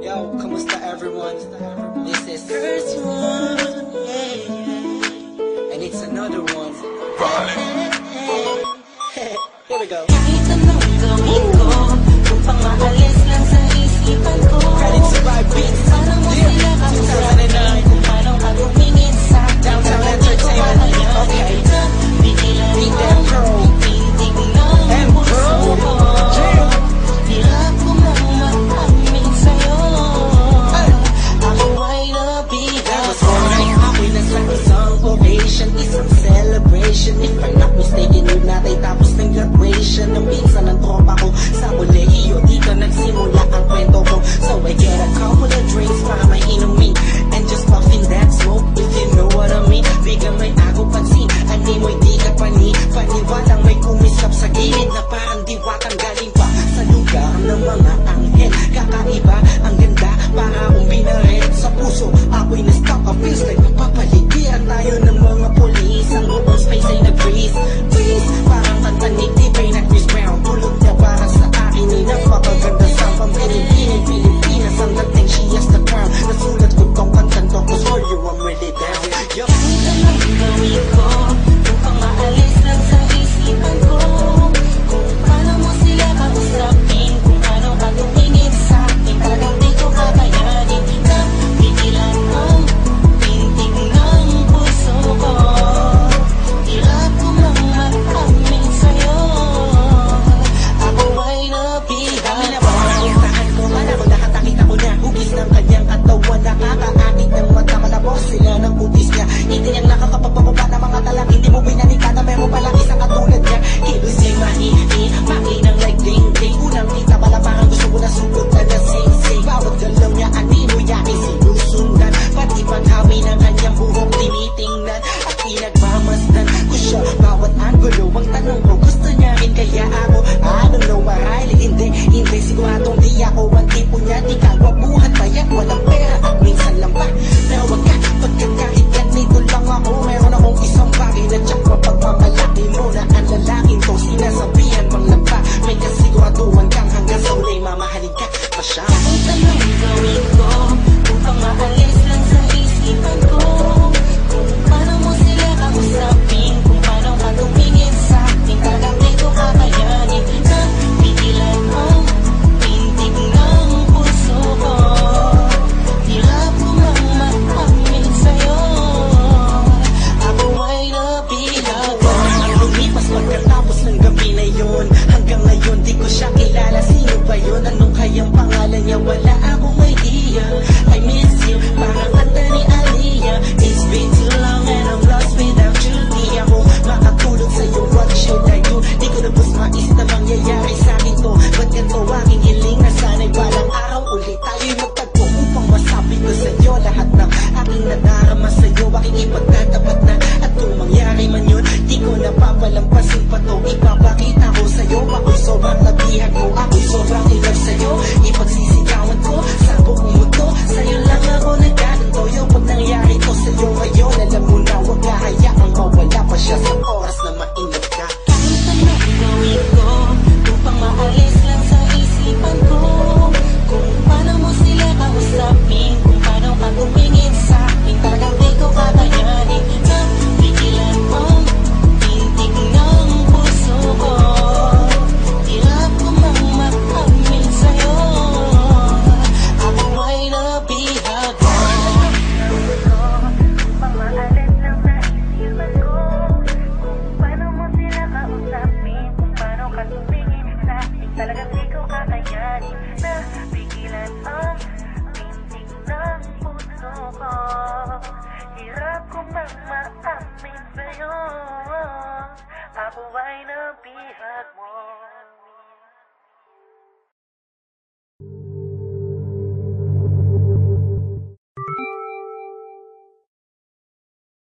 Yo, kamusta everyone? This is first one, and it's another one. Here we go. Kahit anong gawin ko, upang maalis lang sa isipan ko. Ready to ride beats. Paano mo sila kausapin, kung paano ka tumingin sa Downtown Entertainment. Okay. Bigilan Beat mo, that pro. tindig ng puso ko. Hirap ko mang maamin sa'yo, ako ay nabigat. Ako'y nasa isang ovation, isang celebration. If I'm not mistaken, yun natin tapos ng graduation. Nang minsan ng tropa ko sa kolehiyo, dito nagsimula ang kwento ko. So I get a couple of drinks para may inumin, and just puffing that smoke, if you know what I mean. Biglang may ako pansin, ani mo'y di ka paniwalang may kumisap sa gilid na parang diwatang galing pa sa lugar ng mga anghel. Kakaiba, ang ganda, para akong binaret sa puso. Ako'y na-stop, I feels like napapaligiran tayo ng mga polis. Ang buong space ay nag-freeze, freeze. Parang kanta ni T-Pain na Chris Brown. Tulog niya para sa akin ay napakaganda. Sa pampiling-piling Pilipinas, ang dating she has the crown. Nasulat ko tong kantan to, cause for you I'm really down. Yo. Kahit anong gawin ko, upang maalis lang sa isipan ko, kung paano mo sila kausapin, kung paano ka tumingin sa akin, talagang di ko kakayanin na pigilan ang tindig ng puso ko. Hirap ko mang maamin sa'yo, ako ay nabigat. Pinapakauntahan ko, man ako nakatakita ko na hugis ng kanyang katawan. Nakakaakit ng mata, malabos sila ng kutis niya. Hindi niyang nakakapagpapaba ng mga talak. Hindi mo binalita na meron palang isang katulad niya. Kilos niya'y makinang like ding-ding. Unang kita pala parang gusto ko na sugot na nasing-sing. Bawat galaw niya, anino niya ay sinusundan. Pati paghawi ng kanyang buhok tinitingnan at pinagmamasdan ko siya. Bawat angulo, ang tanong ko, gusto niya rin kaya ako? I don't know, marahil hindi siguradong di ako ang tipo niya. Di kagwapuhan, bayan, walang pera at minsan lang ba. Pero wag ka, pagkakahit ganito lang ako. Meron akong isang bagay na tsak mapagmamalaki mo na ang lalaking to sinasabihan pang lampa. May kasiguraduhan kang hanggang sa ulay mamahalin ka pa siya. Kahit anong gawin ko, upang maalis lang sa isipan ko, kung paano mo sila kausapin, kung paano ka tumingin sa akin, talagang di ko kakayanin na pigilan ang tindig ng puso ko. Hirap ko mang maamin sa'yo, ako ay nabigat. Ang lumipas pagkatapos ng gabi na yun, hanggang ngayon di ko siya kilala. Sino ba yun? Anong kayang pangalan niya? Wala akong idea. I miss you, parang kanta ni Aliyah. It's been too long and I'm lost without you. Di ako makatulog sa'yo, what should I do? Di ko na bus mais na mangyayari sa'kin to. Ba't ganito aking hiling na sana'y balang araw ulit tayo'y magtagpo upang masabi ko sa'yo lahat ng aking nadarama sa'yo. Aking ipagtatapat na at kung mangyari man yun, di ko napapalampasin pa to. Ipapakita ko sa'yo, ako'y sobrang labihan ko, ako'y sobrang in love sa'yo. Ipagsisigawan ko sa buong mundo, sa'yo lang ako nagkaganto. Yung pag nangyari to sa'yo ngayon, alam mo na huwag hahayaang mawala pa siya sa oras na